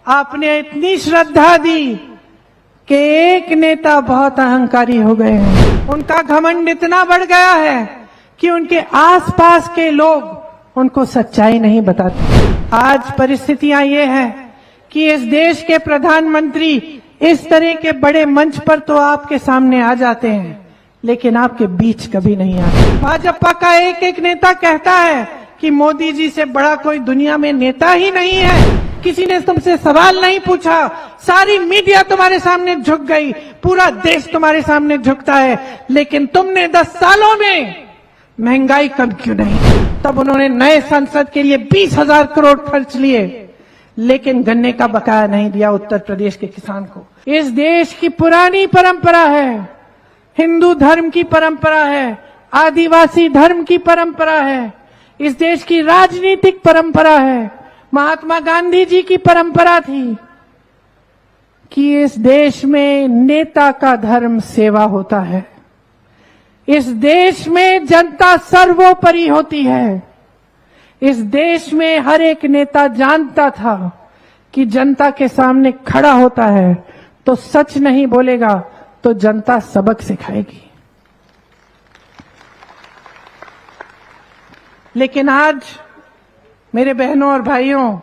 आपने इतनी श्रद्धा दी कि एक नेता बहुत अहंकारी हो गए हैं। उनका घमंड इतना बढ़ गया है कि उनके आसपास के लोग उनको सच्चाई नहीं बताते। आज परिस्थितियां ये है कि इस देश के प्रधानमंत्री इस तरह के बड़े मंच पर तो आपके सामने आ जाते हैं, लेकिन आपके बीच कभी नहीं आते। भाजपा का एक एक नेता कहता है कि मोदी जी से बड़ा कोई दुनिया में नेता ही नहीं है। किसी ने तुमसे सवाल नहीं पूछा, सारी मीडिया तुम्हारे सामने झुक गई, पूरा देश तुम्हारे सामने झुकता है, लेकिन तुमने 10 सालों में महंगाई कम क्यों नहीं? तब उन्होंने नए संसद के लिए 20,000 करोड़ खर्च लिए, लेकिन गन्ने का बकाया नहीं दिया उत्तर प्रदेश के किसान को। इस देश की पुरानी परंपरा है, हिंदू धर्म की परंपरा है, आदिवासी धर्म की परंपरा है, इस देश की राजनीतिक परंपरा है, महात्मा गांधी जी की परंपरा थी कि इस देश में नेता का धर्म सेवा होता है। इस देश में जनता सर्वोपरि होती है। इस देश में हर एक नेता जानता था कि जनता के सामने खड़ा होता है तो सच नहीं बोलेगा तो जनता सबक सिखाएगी। लेकिन आज मेरे बहनों और भाइयों,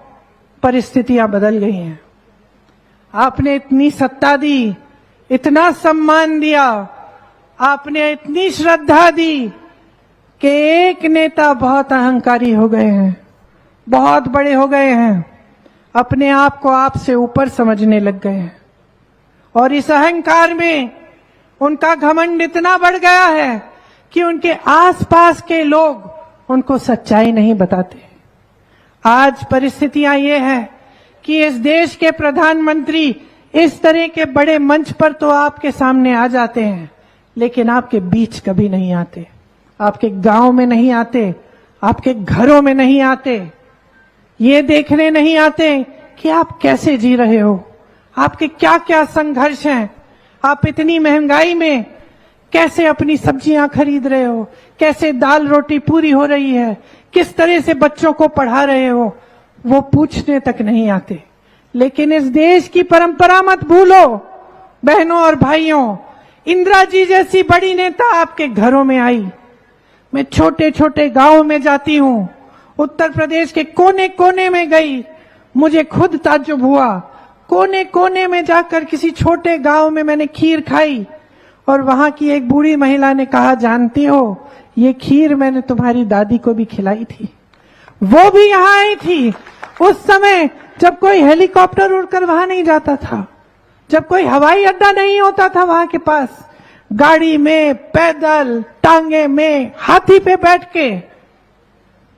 परिस्थितियां बदल गई हैं। आपने इतनी सत्ता दी, इतना सम्मान दिया, आपने इतनी श्रद्धा दी कि एक नेता बहुत अहंकारी हो गए हैं, बहुत बड़े हो गए हैं, अपने आप को आपसे ऊपर समझने लग गए हैं। और इस अहंकार में उनका घमंड इतना बढ़ गया है कि उनके आसपास के लोग उनको सच्चाई नहीं बताते। आज परिस्थितियां ये है कि इस देश के प्रधानमंत्री इस तरह के बड़े मंच पर तो आपके सामने आ जाते हैं, लेकिन आपके बीच कभी नहीं आते, आपके गांव में नहीं आते, आपके घरों में नहीं आते, ये देखने नहीं आते कि आप कैसे जी रहे हो, आपके क्या क्या संघर्ष हैं, आप इतनी महंगाई में कैसे अपनी सब्जियां खरीद रहे हो, कैसे दाल रोटी पूरी हो रही है, किस तरह से बच्चों को पढ़ा रहे हो, वो पूछने तक नहीं आते। लेकिन इस देश की परंपरा मत भूलो बहनों और भाइयों, इंदिरा जी जैसी बड़ी नेता आपके घरों में आई। मैं छोटे छोटे गांव में जाती हूं, उत्तर प्रदेश के कोने कोने में गई, मुझे खुद ताज्जुब हुआ। कोने कोने में जाकर किसी छोटे गांव में मैंने खीर खाई और वहां की एक बूढ़ी महिला ने कहा, जानती हो ये खीर मैंने तुम्हारी दादी को भी खिलाई थी, वो भी यहां आई थी उस समय जब कोई हेलीकॉप्टर उड़कर वहां नहीं जाता था, जब कोई हवाई अड्डा नहीं होता था वहां के पास, गाड़ी में, पैदल, टांगे में, हाथी पे बैठ के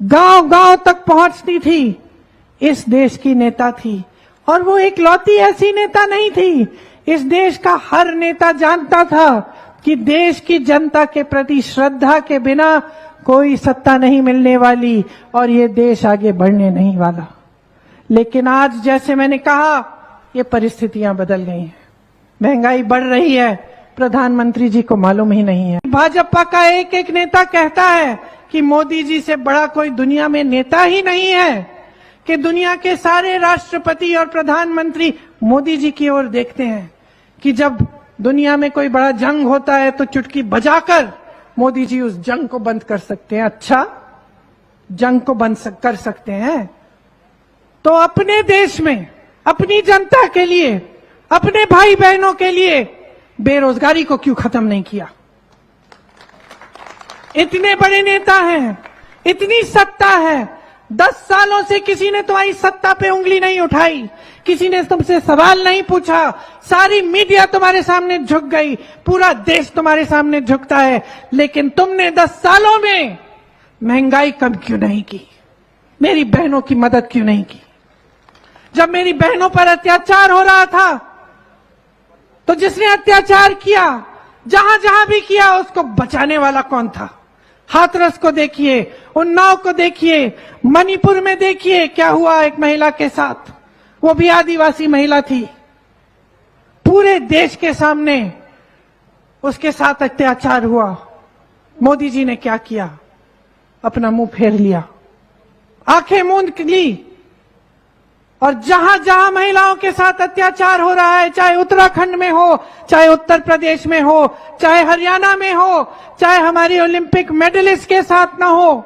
गांव गांव तक पहुंचती थी। इस देश की नेता थी, और वो एकलौती ऐसी नेता नहीं थी। इस देश का हर नेता जानता था कि देश की जनता के प्रति श्रद्धा के बिना कोई सत्ता नहीं मिलने वाली और ये देश आगे बढ़ने नहीं वाला। लेकिन आज जैसे मैंने कहा, ये परिस्थितियां बदल गई हैं, महंगाई बढ़ रही है, प्रधानमंत्री जी को मालूम ही नहीं है। भाजपा का एक एक नेता कहता है कि मोदी जी से बड़ा कोई दुनिया में नेता ही नहीं है, कि दुनिया के सारे राष्ट्रपति और प्रधानमंत्री मोदी जी की ओर देखते हैं, कि जब दुनिया में कोई बड़ा जंग होता है तो चुटकी बजाकर मोदी जी उस जंग को बंद कर सकते हैं। अच्छा, जंग को बंद कर सकते हैं तो अपने देश में, अपनी जनता के लिए, अपने भाई बहनों के लिए बेरोजगारी को क्यों खत्म नहीं किया? इतने बड़े नेता हैं, इतनी सत्ता है, 10 सालों से किसी ने तुम्हारी सत्ता पे उंगली नहीं उठाई, किसी ने तुमसे सवाल नहीं पूछा, सारी मीडिया तुम्हारे सामने झुक गई, पूरा देश तुम्हारे सामने झुकता है, लेकिन तुमने 10 सालों में महंगाई कम क्यों नहीं की? मेरी बहनों की मदद क्यों नहीं की? जब मेरी बहनों पर अत्याचार हो रहा था तो जिसने अत्याचार किया, जहां जहां भी किया, उसको बचाने वाला कौन था? हाथरस को देखिए, उन्नाव को देखिए, मणिपुर में देखिए क्या हुआ एक महिला के साथ, वो भी आदिवासी महिला थी। पूरे देश के सामने उसके साथ अत्याचार हुआ। मोदी जी ने क्या किया? अपना मुंह फेर लिया, आंखें मूंद ली और जहां जहां महिलाओं के साथ अत्याचार हो रहा है, चाहे उत्तराखंड में हो, चाहे उत्तर प्रदेश में हो, चाहे हरियाणा में हो, चाहे हमारी ओलंपिक मेडलिस्ट के साथ ना हो,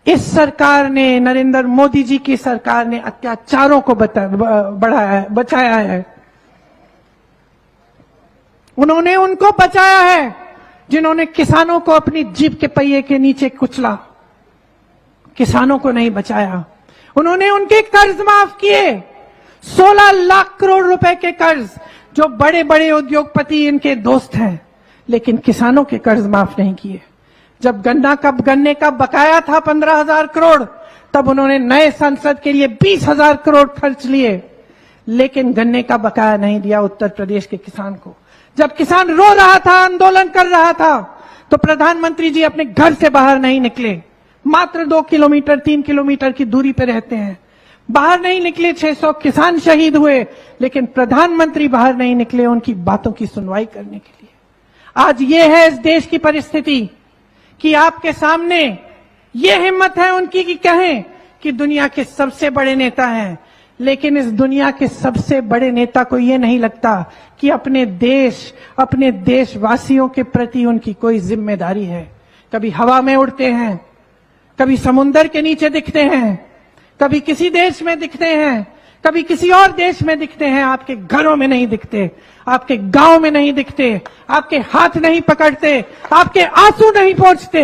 इस सरकार ने, नरेंद्र मोदी जी की सरकार ने अत्याचारों को बचाया है। उन्होंने उनको बचाया है जिन्होंने किसानों को अपनी जीप के पहिए के नीचे कुचला, किसानों को नहीं बचाया। उन्होंने उनके कर्ज माफ किए, 16 लाख करोड़ रुपए के कर्ज, जो बड़े बड़े उद्योगपति इनके दोस्त हैं, लेकिन किसानों के कर्ज माफ नहीं किए। जब गन्ने का बकाया था 15,000 करोड़, तब उन्होंने नए संसद के लिए 20,000 करोड़ खर्च लिए, लेकिन गन्ने का बकाया नहीं दिया उत्तर प्रदेश के किसान को। जब किसान रो रहा था, आंदोलन कर रहा था, तो प्रधानमंत्री जी अपने घर से बाहर नहीं निकले। मात्र 2 किलोमीटर 3 किलोमीटर की दूरी पर रहते हैं, बाहर नहीं निकले। 600 किसान शहीद हुए, लेकिन प्रधानमंत्री बाहर नहीं निकले उनकी बातों की सुनवाई करने के लिए। आज ये है इस देश की परिस्थिति कि आपके सामने ये हिम्मत है उनकी कि कहें कि दुनिया के सबसे बड़े नेता हैं, लेकिन इस दुनिया के सबसे बड़े नेता को ये नहीं लगता कि अपने देश, अपने देशवासियों के प्रति उनकी कोई जिम्मेदारी है। कभी हवा में उड़ते हैं, कभी समुंदर के नीचे दिखते हैं, कभी किसी देश में दिखते हैं, कभी किसी और देश में दिखते हैं, आपके घरों में नहीं दिखते, आपके गांव में नहीं दिखते, आपके हाथ नहीं पकड़ते, आपके आंसू नहीं पहुंचते।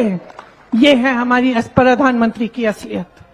ये है हमारी प्रधानमंत्री की असलियत।